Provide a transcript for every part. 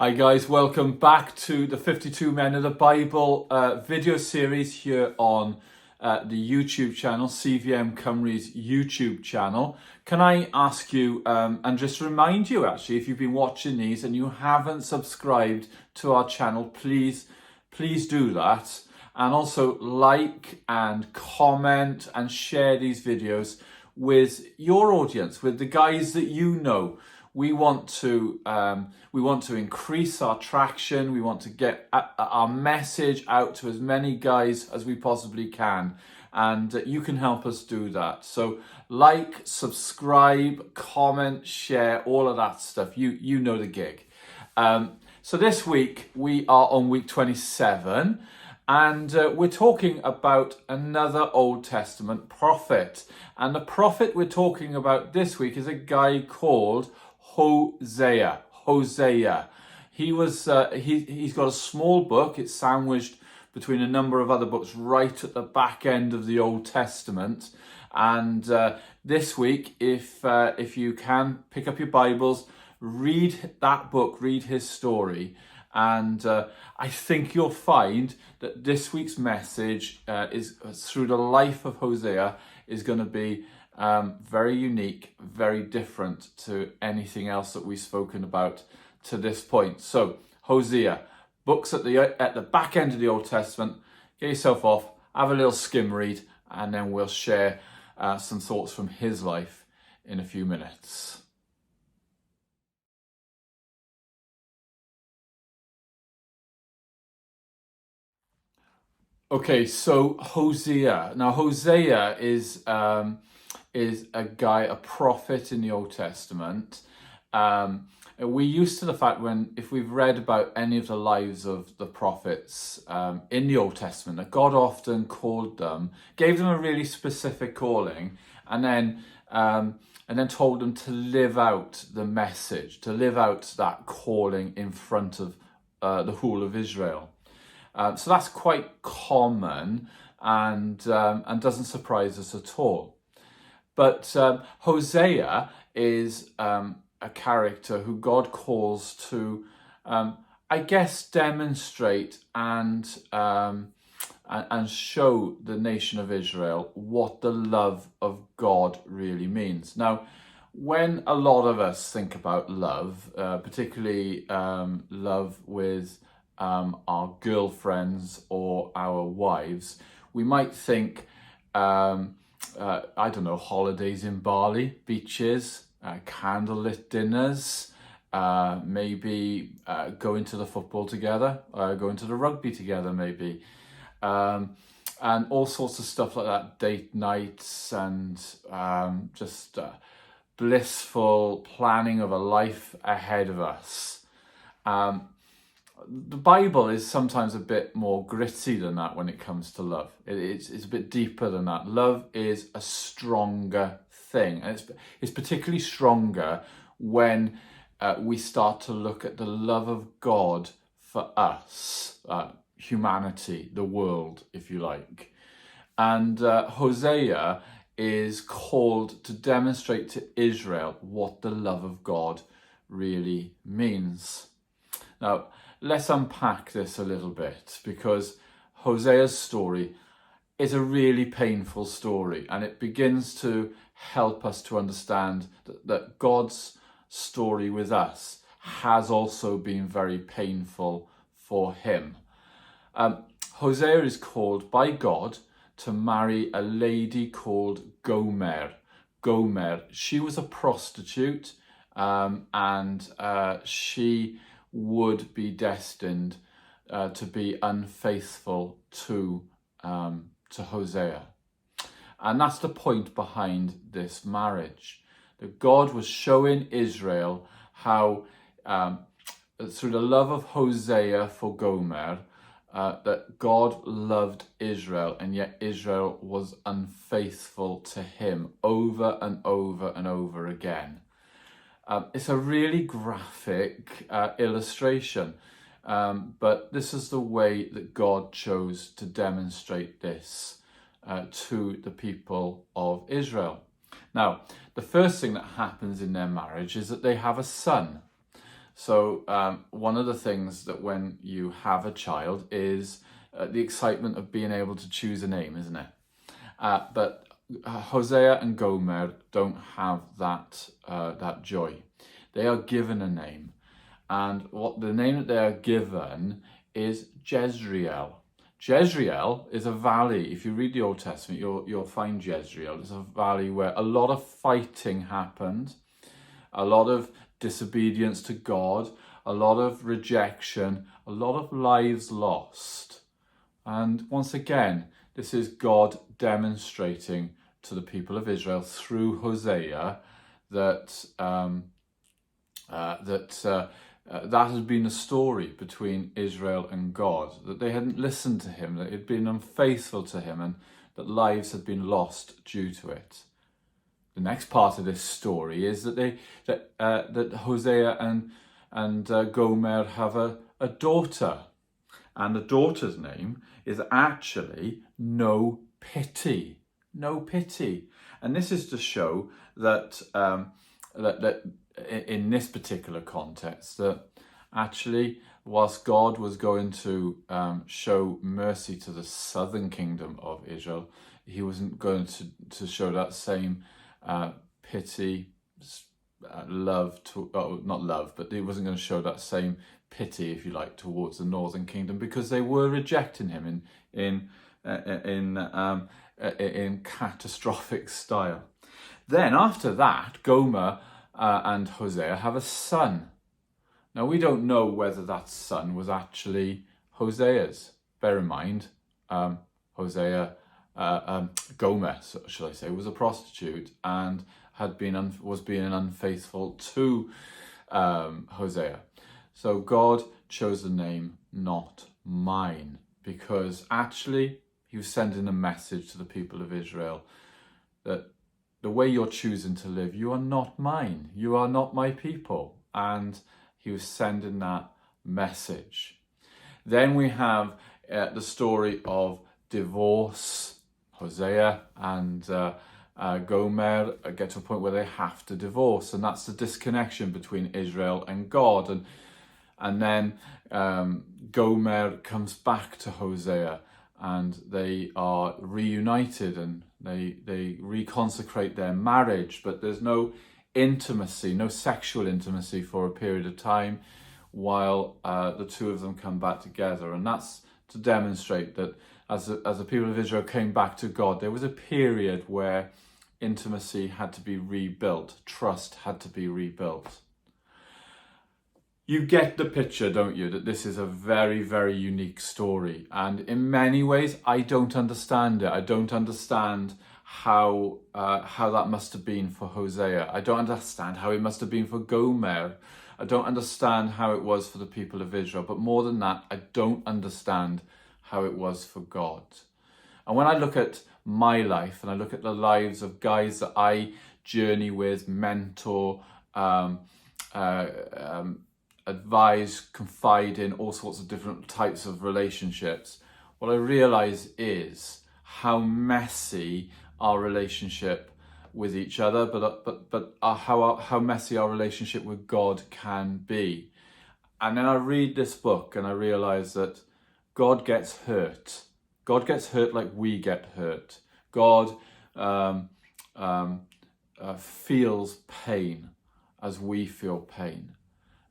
Hi guys, welcome back to the 52 Men of the Bible video series here on the YouTube channel, CVM Cymru's YouTube channel. Can I ask you and just remind you actually, if you've been watching these and you haven't subscribed to our channel, please do that. And also like and comment and share these videos with your audience, with the guys that you know. We want to increase our traction. We want to get our message out to as many guys as we possibly can, and you can help us do that. So like, subscribe, comment, share, all of that stuff. You know the gig. So this week we are on week 27. And we're talking about another Old Testament prophet. And the prophet we're talking about this week is a guy called Hosea. He was he's got a small book. It's sandwiched between a number of other books right at the back end of the Old Testament. And this week, if you can pick up your Bibles, read that book, read his story. And I think you'll find that this week's message is through the life of Hosea is going to be very unique, very different to anything else that we've spoken about to this point. So Hosea, books at the back end of the Old Testament. Get yourself off, have a little skim read, and then we'll share some thoughts from his life in a few minutes. Okay, so Hosea. Now Hosea is a guy, a prophet in the Old Testament. We're used to the fact if we've read about any of the lives of the prophets in the Old Testament, that God often called them, gave them a really specific calling, and then told them to live out the message, to live out that calling in front of the whole of Israel. So that's quite common and doesn't surprise us at all. But Hosea is a character who God calls to, I guess, demonstrate and show the nation of Israel what the love of God really means. Now, when a lot of us think about love, particularly love with our girlfriends or our wives, we might think, I don't know, holidays in Bali, beaches, candlelit dinners, maybe going to the football together, going to the rugby together maybe, and all sorts of stuff like that, date nights and just blissful planning of a life ahead of us. The Bible is sometimes a bit more gritty than that when it comes to love. It's a bit deeper than that. Love is a stronger thing. And it's particularly stronger when we start to look at the love of God for us, humanity, the world, if you like. And Hosea is called to demonstrate to Israel what the love of God really means. Now, let's unpack this a little bit, because Hosea's story is a really painful story, and it begins to help us to understand that God's story with us has also been very painful for him. Hosea is called by God to marry a lady called Gomer. She was a prostitute, and she would be destined to be unfaithful to Hosea. And that's the point behind this marriage. That God was showing Israel how, through the love of Hosea for Gomer, that God loved Israel, and yet Israel was unfaithful to him over and over and over again. It's a really graphic illustration, but this is the way that God chose to demonstrate this to the people of Israel. Now, the first thing that happens in their marriage is that they have a son. So one of the things that when you have a child is the excitement of being able to choose a name, isn't it? But Hosea and Gomer don't have that joy. They are given a name, and what the name that they are given is Jezreel. Jezreel is a valley. If you read the Old Testament, you'll find Jezreel. It's a valley where a lot of fighting happened, a lot of disobedience to God, a lot of rejection, a lot of lives lost. And once again, this is God demonstrating to the people of Israel through Hosea that that has been a story between Israel and God, that they hadn't listened to him, that he'd been unfaithful to him, and that lives had been lost due to it. The next part of this story is that Hosea and Gomer have a daughter, and the daughter's name is actually No Pity. No Pity. And this is to show that that in this particular context, that actually, whilst God was going to show mercy to the southern kingdom of Israel, he wasn't going to show that same pity, love to, not love, but he wasn't going to show that same pity, if you like, towards the northern kingdom, because they were rejecting him in catastrophic style. Then after that, Gomer and Hosea have a son. Now we don't know whether that son was actually Hosea's. Bear in mind, Gomer, shall I say, was a prostitute and was being unfaithful to Hosea. So God chose the name Not Mine, because actually he was sending a message to the people of Israel that the way you're choosing to live, you are not mine. You are not my people. And he was sending that message. Then we have the story of divorce. Hosea and Gomer get to a point where they have to divorce, and that's the disconnection between Israel and God. And then Gomer comes back to Hosea, and they are reunited, and they reconsecrate their marriage, but there's no intimacy, no sexual intimacy for a period of time while the two of them come back together. And that's to demonstrate that as the people of Israel came back to God, there was a period where intimacy had to be rebuilt, trust had to be rebuilt. You get the picture, don't you, that this is a very, very unique story. And in many ways, I don't understand it. I don't understand how that must have been for Hosea. I don't understand how it must have been for Gomer. I don't understand how it was for the people of Israel. But more than that, I don't understand how it was for God. And when I look at my life and I look at the lives of guys that I journey with, mentor, advise, confide in, all sorts of different types of relationships, what I realize is how messy our relationship with each other, but how messy our relationship with God can be. And then I read this book and I realize that God gets hurt. God gets hurt like we get hurt. God feels pain as we feel pain.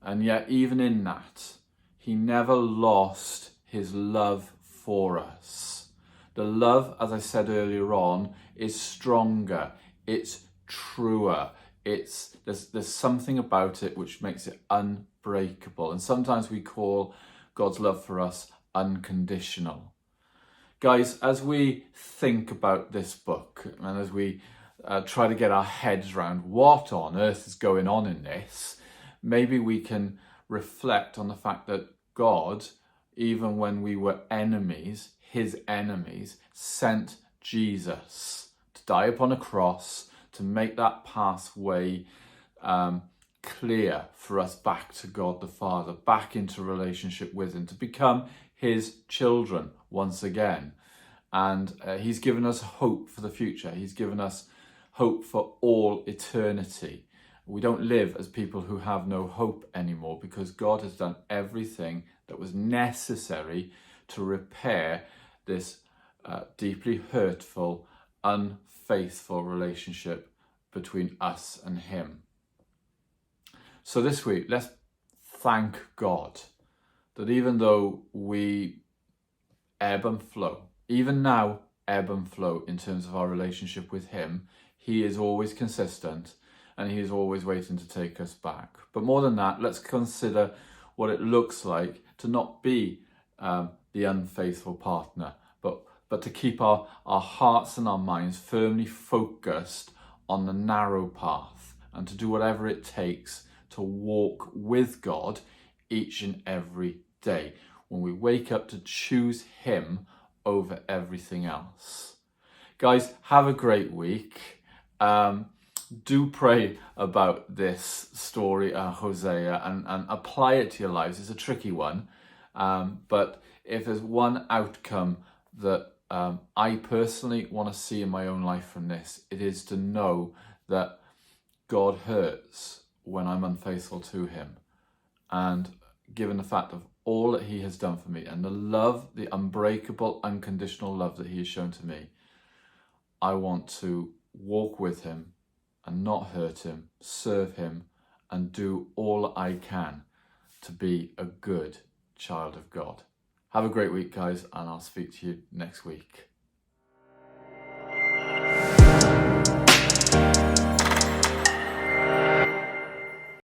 And yet, even in that, he never lost his love for us. The love, as I said earlier on, is stronger. It's truer. There's something about it which makes it unbreakable. And sometimes we call God's love for us unconditional. Guys, as we think about this book and as we try to get our heads around what on earth is going on in this, maybe we can reflect on the fact that God, even when we were enemies, his enemies, sent Jesus to die upon a cross to make that pathway clear for us back to God the Father, back into relationship with him, to become his children once again. And he's given us hope for the future. He's given us hope for all eternity, we don't live as people who have no hope anymore, because God has done everything that was necessary to repair this deeply hurtful, unfaithful relationship between us and him. So this week, let's thank God that even though we ebb and flow, even now ebb and flow in terms of our relationship with him, he is always consistent and he is always waiting to take us back. But more than that, let's consider what it looks like to not be the unfaithful partner, but to keep our hearts and our minds firmly focused on the narrow path, and to do whatever it takes to walk with God each and every day, when we wake up, to choose him over everything else. Guys, have a great week. Do pray about this story, Hosea, and apply it to your lives. It's a tricky one, but if there's one outcome that I personally want to see in my own life from this, it is to know that God hurts when I'm unfaithful to him. And given the fact of all that he has done for me and the love, the unbreakable, unconditional love that he has shown to me, I want to walk with him and not hurt him, serve him, and do all I can to be a good child of God. Have a great week, guys, and I'll speak to you next week.